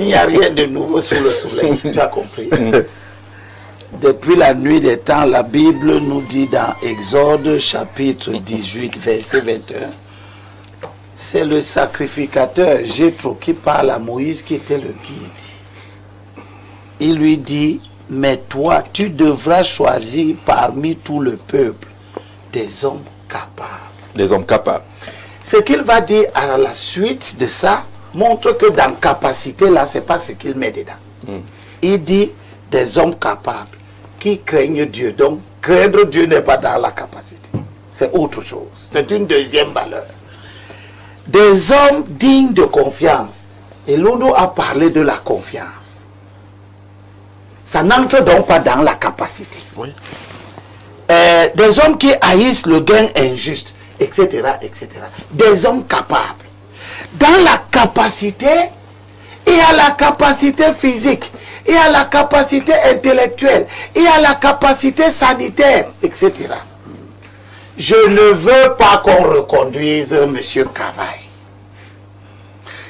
Il n'y a rien de nouveau sous le soleil. Tu as compris? Depuis la nuit des temps, la Bible nous dit dans Exode chapitre 18, verset 21, c'est le sacrificateur Jéthro qui parle à Moïse qui était le guide. Il lui dit, mais toi, tu devras choisir parmi tout le peuple des hommes capables. Des hommes capables. Ce qu'il va dire à la suite de ça montre que dans capacité, là, ce n'est pas ce qu'il met dedans. Il dit des hommes capables qui craignent Dieu. Donc, craindre Dieu n'est pas dans la capacité. C'est autre chose. C'est une deuxième valeur. Des hommes dignes de confiance. Et Lundo a parlé de la confiance. Ça n'entre donc pas dans la capacité. Oui. Des hommes qui haïssent le gain injuste, etc., etc. Des hommes capables. Dans la capacité, il y a la capacité physique, il y a la capacité intellectuelle, il y a la capacité sanitaire, etc. Je ne veux pas qu'on reconduise M. Cavaille.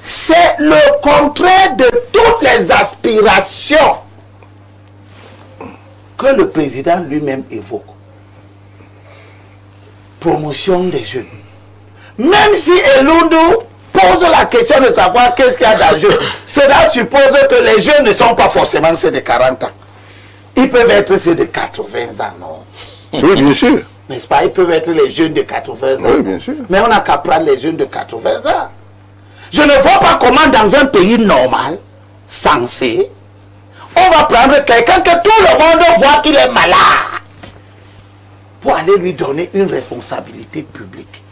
C'est le contraire de toutes les aspirations que le président lui-même évoque. Promotion des jeunes. Même si Elundu pose la question de savoir qu'est-ce qu'il y a dans le jeu, cela suppose que les jeunes ne sont pas forcément ceux de 40 ans. Ils peuvent être ceux de 80 ans, non? Oui, bien sûr. N'est-ce pas? Ils peuvent être les jeunes de 80 ans. Oui, bien sûr. Mais on n'a qu'à prendre les jeunes de 80 ans. Je ne vois pas comment dans un pays normal, sensé, on va prendre quelqu'un que tout le monde voit qu'il est malade pour aller lui donner une responsabilité publique.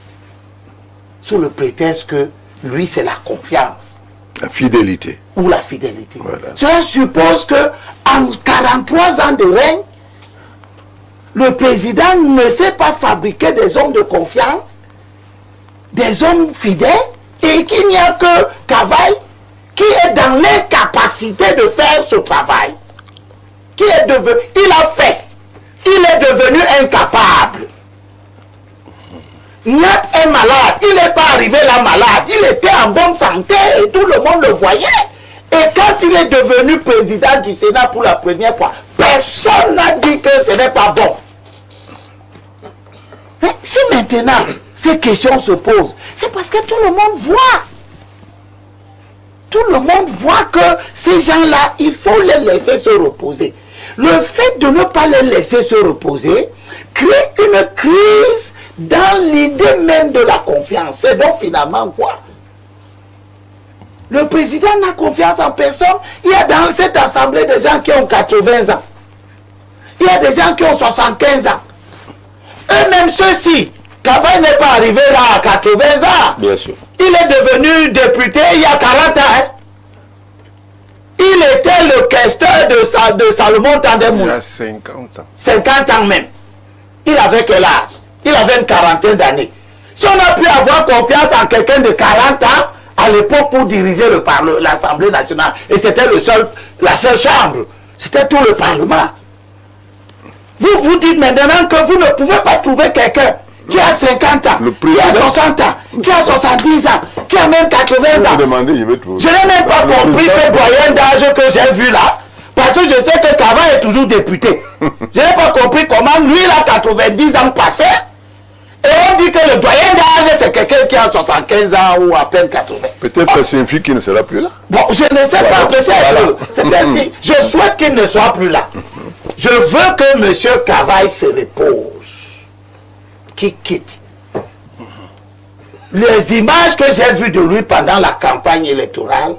Sous le prétexte que lui, c'est la confiance. La fidélité. Ou la fidélité. Voilà. Cela suppose que en 43 ans de règne, le président ne sait pas fabriquer des hommes de confiance, des hommes fidèles, et qu'il n'y a que Cavaille qui est dans l'incapacité de faire ce travail. Qui est devenu, il a fait, il est devenu incapable. Nat est malade, il n'est pas arrivé là malade, il était en bonne santé et tout le monde le voyait. Et quand il est devenu président du Sénat pour la première fois, personne n'a dit que ce n'est pas bon. Mais si maintenant ces questions se posent, c'est parce que tout le monde voit. Tout le monde voit que ces gens-là, il faut les laisser se reposer. Le fait de ne pas les laisser se reposer crée une crise dans l'idée même de la confiance. C'est donc finalement quoi? Le président n'a confiance en personne. Il y a dans cette assemblée des gens qui ont 80 ans. Il y a des gens qui ont 75 ans. Eux-mêmes ceux-ci, Cavaille n'est pas arrivé là à 80 ans. Bien sûr. Il est devenu député il y a 40 ans. Hein? Il était le questeur de Salomon Tandemou. Il y a 50 ans. 50 ans même. Il avait quel âge? Il avait une quarantaine d'années. Si on a pu avoir confiance en quelqu'un de 40 ans, à l'époque pour diriger l'Assemblée nationale, et c'était la seule chambre, c'était tout le Parlement. Vous vous dites maintenant que vous ne pouvez pas trouver quelqu'un qui a 50 ans, qui a 60 ans, qui a 70 ans, qui a même 80 ans. Je n'ai même pas compris ce doyen d'âge que j'ai vu là, parce que je sais que Cavaille est toujours député. Je n'ai pas compris comment lui, il a 90 ans passés, et on dit que le doyen d'âge, c'est quelqu'un qui a 75 ans ou à peine 80. Peut-être ça signifie qu'il ne sera plus là. Bon, je ne sais pas, peut-être. C'est ainsi. Je souhaite qu'il ne soit plus là. Je veux que M. Cavaille se repose, qu'il quitte. Les images que j'ai vues de lui pendant la campagne électorale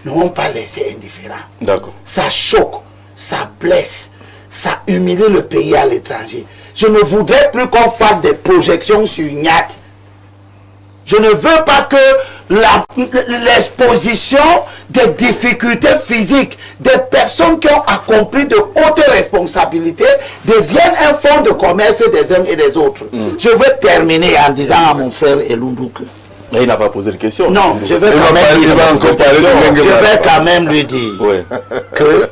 ne m'ont pas laissé indifférent. D'accord. Ça choque, ça blesse, ça humilie le pays à l'étranger. Je ne voudrais plus qu'on fasse des projections sur Niat. Je ne veux pas que l'exposition des difficultés physiques des personnes qui ont accompli de hautes responsabilités devienne un fonds de commerce des uns et des autres. Je veux terminer en disant à mon frère Elundu que... Mais il n'a pas posé de question. Non, je vais quand même lui dire que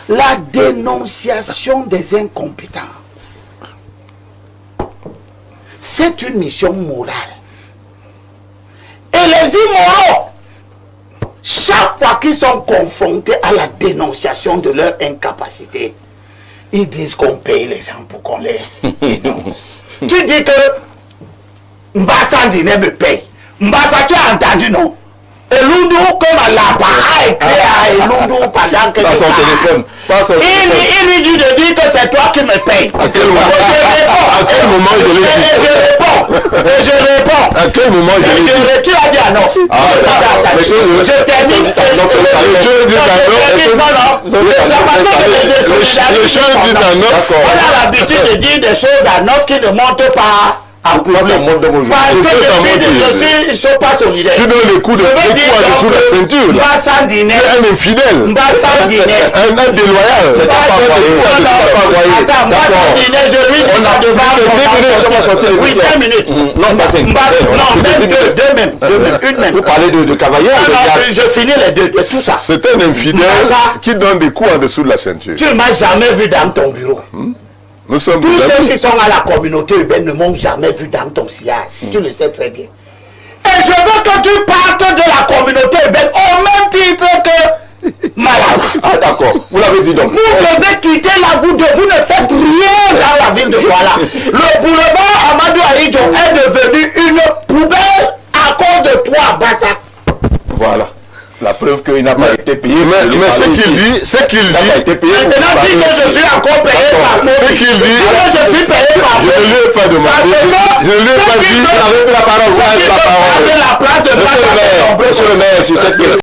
la dénonciation des incompétences, c'est une mission morale. Et les immoraux chaque fois qu'ils sont confrontés à la dénonciation de leur incapacité, ils disent qu'on paye les gens pour qu'on les dénonce. Tu dis que Mbassa Ndine me paye. Mbassa, tu as entendu, non? Elundu, comme Lapa a écrit à Elundu pendant que Pas son téléphone. Pas son téléphone. il lui dit de dire que c'est toi qui me payes. À quel moment je l'ai dit? Et je réponds. À quel moment je l'ai dit? Tu as dit à non. Je termine. Les choses dites à neuf. On a l'habitude de dire des choses à neuf qui ne montent pas. Ça monte dans mon jour. Parce que je suis pas solidaire. Tu donnes les coups de dessous la ceinture. Mbassa Ndine. Tu es un infidèle. Mbassa Ndine. Un déloyal. Attends, Mbassa Ndine, je lui dis ça devant. Oui, 5 minutes. Non, pas 5. Non, même deux même. Une même. Vous parlez de cavalier ou de Je finis les deux, tout ça. C'est un infidèle qui donne des coups en dessous de la ceinture. Tu ne m'as jamais vu dans ton bureau. Nous sommes Tous des ceux amis. qui sont à la communauté urbaine ne m'ont jamais vu dans ton sillage. Tu le sais très bien. Et je veux que tu partes de la communauté urbaine au même titre que Malaba. Ah d'accord, vous l'avez dit donc. Vous devez quitter la vous ne faites rien dans la ville de Douala. Le boulevard Amadou Ahidjo est devenu une poubelle à cause de toi, Bassa. Voilà. La preuve qu'il n'a pas été payé. Mais ce qu'il dit, n'a pas été payé. Maintenant, dis que je suis encore payé par moi. Ce qu'il dit, Alors, je suis payé par je moi. ne lui ai pas demandé. Je ne lui ai pas dit. Vous n'avez plus la parole. Vous avez la parole. La place de Monsieur le maire, sur cette question.